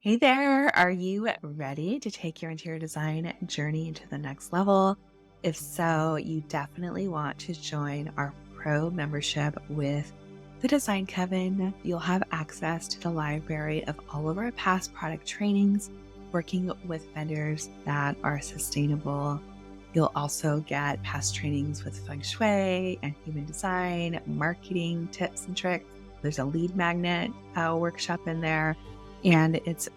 Hey there, are you ready to take your interior design journey into the next level? If so, you definitely want to join our pro membership with the Design Coven. You'll have access to the library of all of our past product trainings, working with vendors that are sustainable. You'll also get past trainings with feng shui and human design, marketing tips and tricks. There's a lead magnet workshop in there. And it's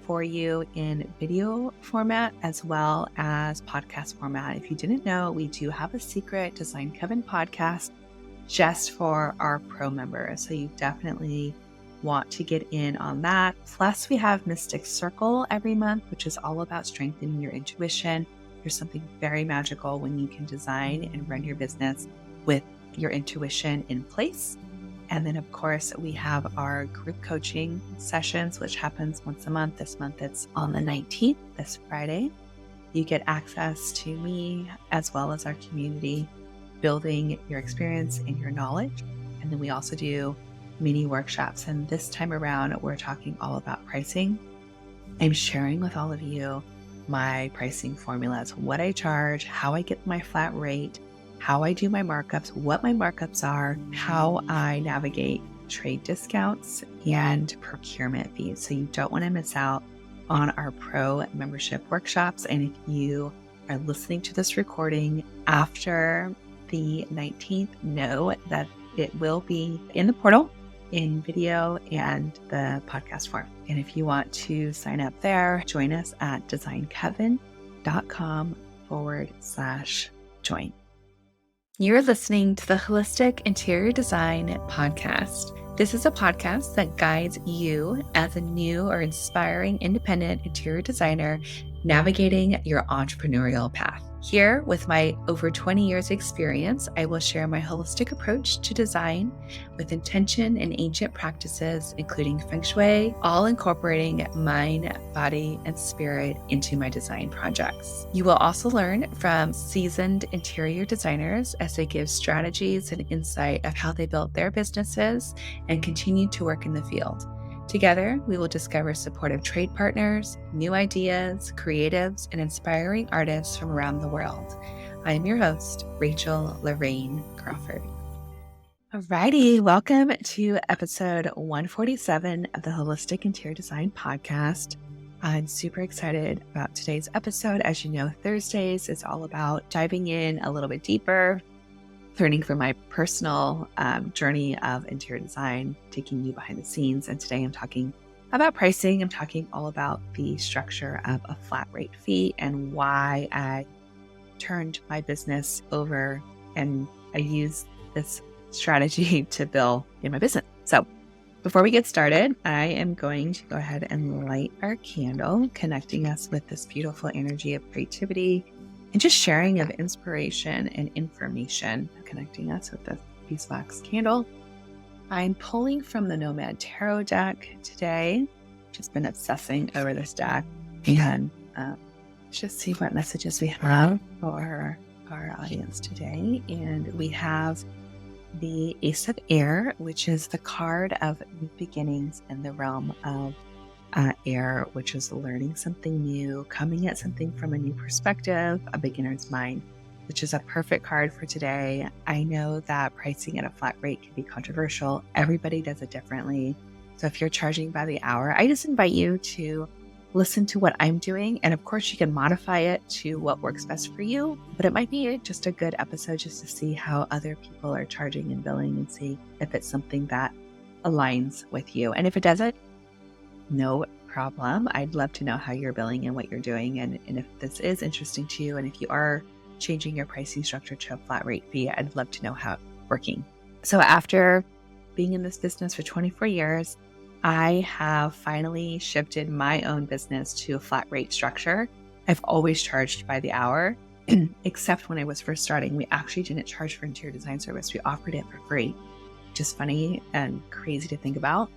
for you in video format as well as podcast format. If you didn't know, we do have a secret Design Coven podcast just for our pro members. So you definitely want to get in on that. Plus, we have Mystic Circle every month, which is all about strengthening your intuition. There's something very magical when you can design and run your business with your intuition in place. And then, of course, we have our group coaching sessions, which happens once a month. This month, it's on the 19th, this Friday. You get access to me as well as our community, building your experience and your knowledge. And then we also do mini workshops. And this time around, we're talking all about pricing. I'm sharing with all of you my pricing formulas, what I charge, how I get my flat rate, how I do my markups, what my markups are, how I navigate trade discounts and procurement fees. So you don't want to miss out on our pro membership workshops. And if you are listening to this recording after the 19th, know that it will be in the portal in video and the podcast form. And if you want to sign up there, join us at designcoven.com/join. You're listening to the Holistic Interior Design Podcast. This is a podcast that guides you as a new or inspiring independent interior designer navigating your entrepreneurial path. Here, with my over 20 years experience, I will share my holistic approach to design with intention and ancient practices, including feng shui, all incorporating mind, body, and spirit into my design projects. You will also learn from seasoned interior designers as they give strategies and insight of how they built their businesses and continue to work in the field. Together, we will discover supportive trade partners, new ideas, creatives, and inspiring artists from around the world. I am your host, Rachel Larraine Crawford. Alrighty, welcome to episode 147 of the Holistic Interior Design Podcast. I'm super excited about today's episode. As you know, Thursdays is all about diving in a little bit deeper, learning from my personal journey of interior design, taking you behind the scenes. And today I'm talking about pricing. I'm talking all about the structure of a flat rate fee and why I turned my business over and I use this strategy to bill in my business. So before we get started, I am going to go ahead and light our candle, connecting us with this beautiful energy of creativity and just sharing of inspiration and information, connecting us with the beeswax candle. I'm pulling from the Nomad Tarot deck today. Just been obsessing over this deck. And let's just see what messages we have for our audience today. And we have the Ace of Air, which is the card of new beginnings in the realm of air, which is learning something new, coming at something from a new perspective, a beginner's mind, which is a perfect card for today. I know that pricing at a flat rate can be controversial. Everybody does it differently. So if you're charging by the hour, I just invite you to listen to what I'm doing. And of course, you can modify it to what works best for you, but it might be just a good episode just to see how other people are charging and billing and see if it's something that aligns with you. And if it doesn't, no problem. I'd love to know how you're billing and what you're doing. And if this is interesting to you, and if you are changing your pricing structure to a flat rate fee, I'd love to know how it's working. So after being in this business for 24 years, I have finally shifted my own business to a flat rate structure. I've always charged by the hour, except when I was first starting. We actually didn't charge for interior design service. We offered it for free, which is funny and crazy to think about.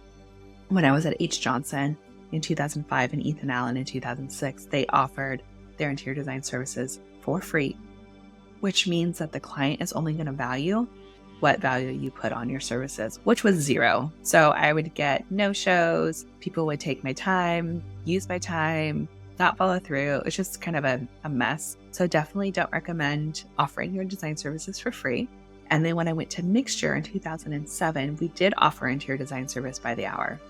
When I was at H. Johnson in 2005 and Ethan Allen in 2006, they offered their interior design services for free, which means that the client is only going to value what value you put on your services, which was zero. So I would get no-shows. People would take my time, use my time, not follow through. It's just kind of a mess. So definitely don't recommend offering your design services for free. And then when I went to Mixture in 2007, we did offer interior design service by the hour.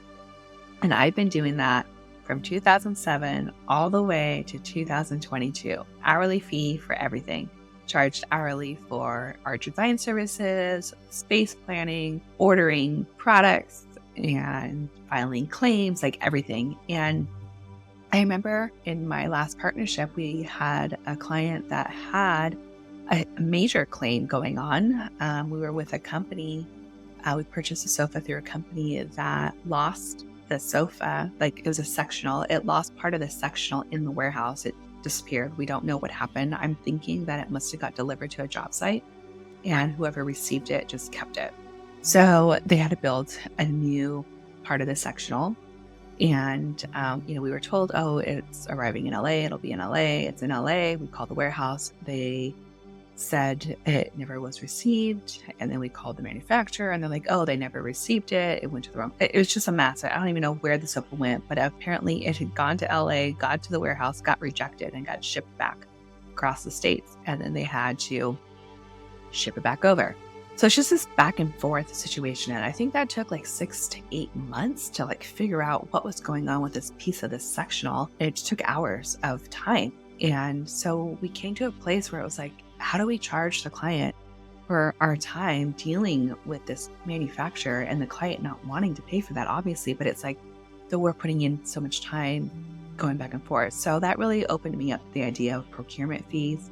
And I've been doing that from 2007 all the way to 2022. Hourly fee for everything. Charged hourly for our design services, space planning, ordering products, and filing claims, like everything. And I remember in my last partnership, we had a client that had a major claim going on. We were with a company. We purchased a sofa through a company that lost the sofa. Like, it was a sectional. It lost part of the sectional in the warehouse. It disappeared. We don't know what happened. I'm thinking that it must have got delivered to a job site, and whoever received it just kept it. So they had to build a new part of the sectional. And, we were told, oh, it's arriving in LA. It'll be in LA. It's in LA. We called the warehouse. They said it never was received. And then we called the manufacturer, and they're like, oh, they never received it. It went to the wrong. It was just a mess. I don't even know where the sofa went, but apparently it had gone to LA, got to the warehouse, got rejected, and got shipped back across the states. And then they had to ship it back over. So it's just this back and forth situation. And I think that took like 6 to 8 months to figure out what was going on with this piece of this sectional. It took hours of time. And so we came to a place where it was like, how do we charge the client for our time dealing with this manufacturer, and the client not wanting to pay for that, obviously, but it's like, though we're putting in so much time going back and forth. So that really opened me up to the idea of procurement fees,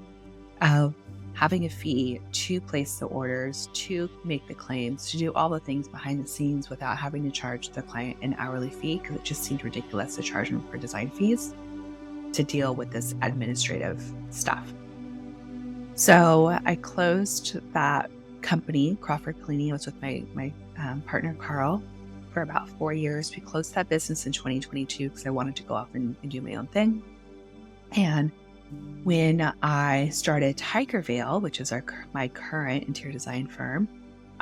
of having a fee to place the orders, to make the claims, to do all the things behind the scenes without having to charge the client an hourly fee, because it just seemed ridiculous to charge them for design fees to deal with this administrative stuff. So I closed that company, Crawford Cleaning. I was with my partner, Carl, for about 4 years. We closed that business in 2022 because I wanted to go off and do my own thing. And when I started Tiger Veil, which is my current interior design firm,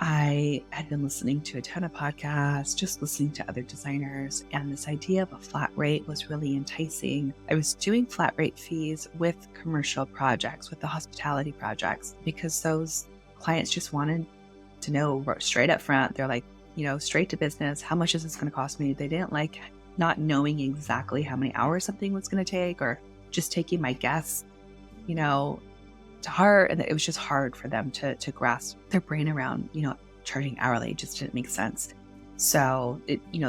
I had been listening to a ton of podcasts, just listening to other designers, and this idea of a flat rate was really enticing. I was doing flat rate fees with commercial projects, with the hospitality projects, because those clients just wanted to know straight up front. They're like, straight to business, how much is this going to cost me? They didn't like not knowing exactly how many hours something was going to take, or just taking my guess, to heart. And it was just hard for them to grasp their brain around, charging hourly. It just didn't make sense. So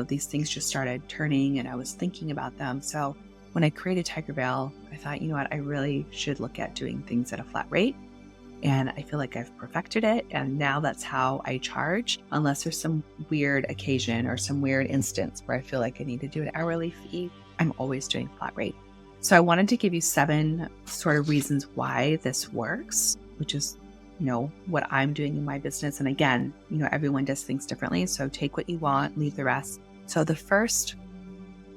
these things just started turning, and I was thinking about them. So when I created Tiger Veil, I thought, I really should look at doing things at a flat rate. And I feel like I've perfected it. And now that's how I charge, unless there's some weird occasion or some weird instance where I feel like I need to do an hourly fee. I'm always doing flat rate. So I wanted to give you 7 sort of reasons why this works, which is, what I'm doing in my business. And again, everyone does things differently. So take what you want, leave the rest. So the first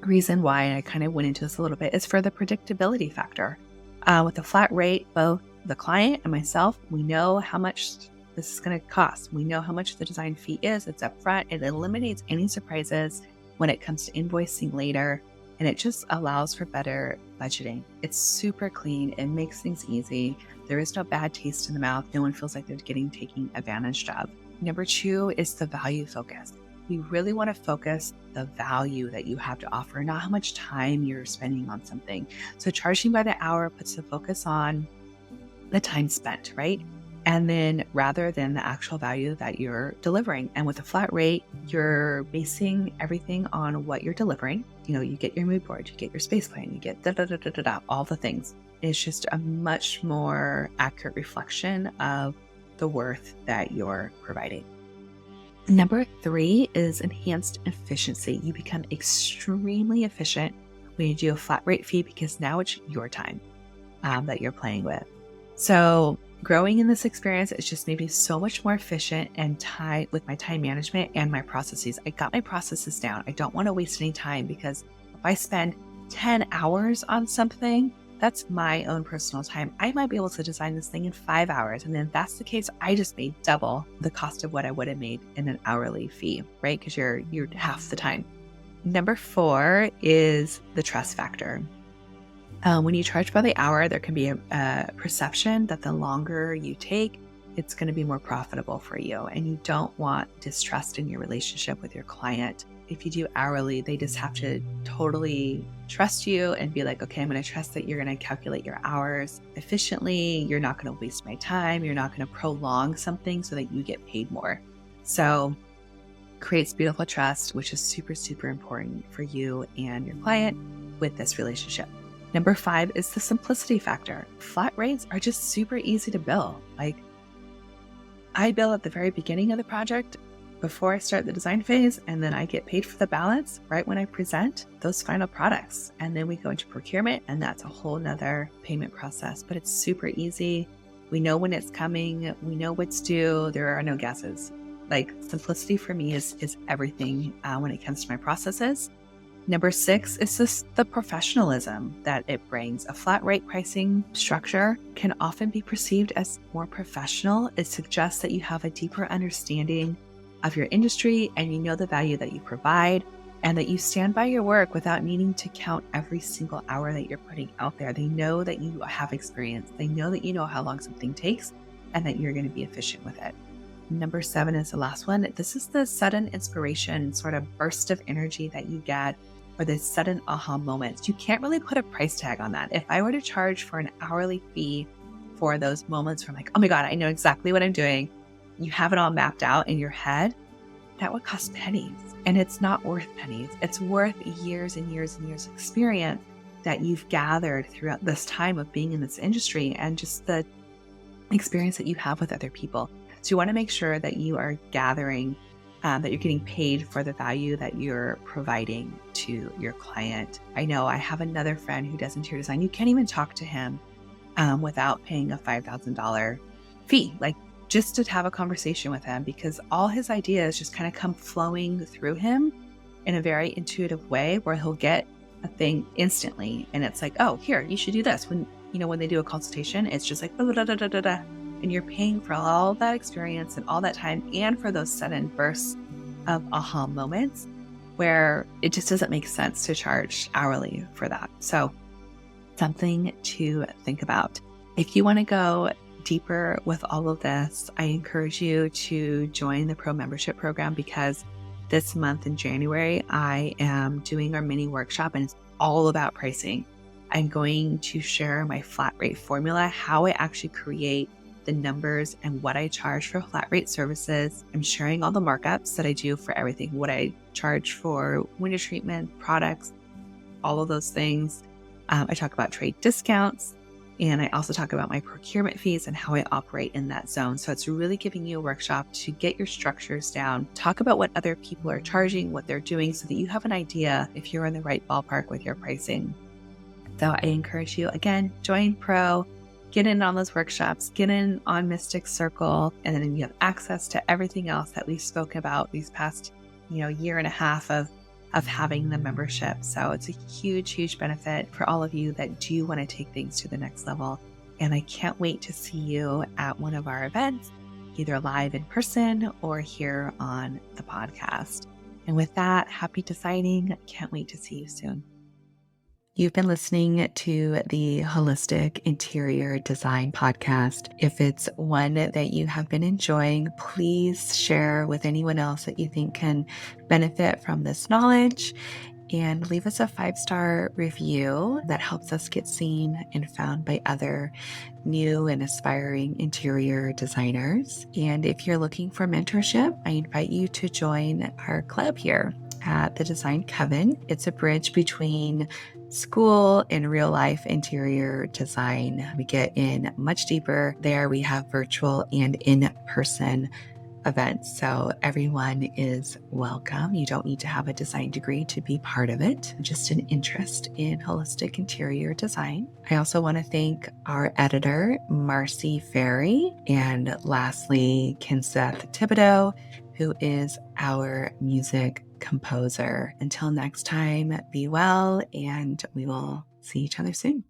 reason why, and I kind of went into this a little bit, is for the predictability factor. With the flat rate, both the client and myself, we know how much this is going to cost. We know how much the design fee is. It's upfront. It eliminates any surprises when it comes to invoicing later. And it just allows for better budgeting. It's super clean. It makes things easy. There is no bad taste in the mouth. No one feels like they're taken advantage of. Number 2 is the value focus. We really want to focus the value that you have to offer, not how much time you're spending on something. So charging by the hour puts the focus on the time spent, right? And then rather than the actual value that you're delivering. And with a flat rate, you're basing everything on what you're delivering. You get your mood board, you get your space plan, you get all the things. It's just a much more accurate reflection of the worth that you're providing. Number 3 is enhanced efficiency. You become extremely efficient when you do a flat rate fee, because now it's your time that you're playing with. So growing in this experience, it's just made me so much more efficient and tight with my time management and my processes. I got my processes down. I don't want to waste any time, because if I spend 10 hours on something, that's my own personal time. I might be able to design this thing in 5 hours. And then if that's the case, I just made double the cost of what I would have made in an hourly fee, right? Because you're half the time. Number 4 is the trust factor. When you charge by the hour, there can be a perception that the longer you take, it's going to be more profitable for you. And you don't want distrust in your relationship with your client. If you do hourly, they just have to totally trust you and be like, okay, I'm going to trust that you're going to calculate your hours efficiently. You're not going to waste my time. You're not going to prolong something so that you get paid more. So creates beautiful trust, which is super, super important for you and your client with this relationship. Number 5 is the simplicity factor. Flat rates are just super easy to bill. Like, I bill at the very beginning of the project before I start the design phase, and then I get paid for the balance right when I present those final products. And then we go into procurement, and that's a whole nother payment process, but it's super easy. We know when it's coming. We know what's due. There are no guesses. Like, simplicity for me is everything when it comes to my processes. Number 6 is just the professionalism that it brings. A flat rate pricing structure can often be perceived as more professional. It suggests that you have a deeper understanding of your industry and you know the value that you provide, and that you stand by your work without needing to count every single hour that you're putting out there. They know that you have experience. They know that you know how long something takes and that you're going to be efficient with it. Number 7 is the last one. This is the sudden inspiration, sort of burst of energy that you get, or the sudden aha moments. You can't really put a price tag on that. If I were to charge for an hourly fee for those moments where I'm like, oh my God, I know exactly what I'm doing, you have it all mapped out in your head, that would cost pennies. And it's not worth pennies. It's worth years and years and years of experience that you've gathered throughout this time of being in this industry, and just the experience that you have with other people. So you want to make sure that you are gathering, that you're getting paid for the value that you're providing to your client. I know I have another friend who does interior design. You can't even talk to him without paying a $5,000 fee, like just to have a conversation with him, because all his ideas just kind of come flowing through him in a very intuitive way where he'll get a thing instantly. And it's like, oh, here, you should do this. When they do a consultation, it's just like, and you're paying for all that experience and all that time, and for those sudden bursts of aha moments where it just doesn't make sense to charge hourly for that. So something to think about. If you want to go deeper with all of this, I encourage you to join the Pro membership program, because this month in January, I am doing our mini workshop, and it's all about pricing. I'm going to share my flat rate formula, how I actually create the numbers and what I charge for flat rate services. I'm sharing all the markups that I do for everything, what I charge for window treatment, products, all of those things. I talk about trade discounts, and I also talk about my procurement fees and how I operate in that zone. So it's really giving you a workshop to get your structures down, talk about what other people are charging, what they're doing, so that you have an idea if you're in the right ballpark with your pricing. So I encourage you, again, join Pro, get in on those workshops, get in on Mystic Circle, and then you have access to everything else that we've spoken about these past, year and a half of having the membership. So it's a huge, huge benefit for all of you that do want to take things to the next level. And I can't wait to see you at one of our events, either live in person or here on the podcast. And with that, happy designing. Can't wait to see you soon. You've been listening to the Holistic Interior Design Podcast. If it's one that you have been enjoying, please share with anyone else that you think can benefit from this knowledge, and leave us a 5-star review that helps us get seen and found by other new and aspiring interior designers. And if you're looking for mentorship, I invite you to join our club here at the Design Coven. It's a bridge between school and real life interior design. We get in much deeper there. We have virtual and in-person events, so everyone is welcome. You don't need to have a design degree to be part of it, just an interest in holistic interior design. I also want to thank our editor, Marcy Ferry, and lastly, Kinseth Thibodeau, who is our music composer. Until next time, be well, and we will see each other soon.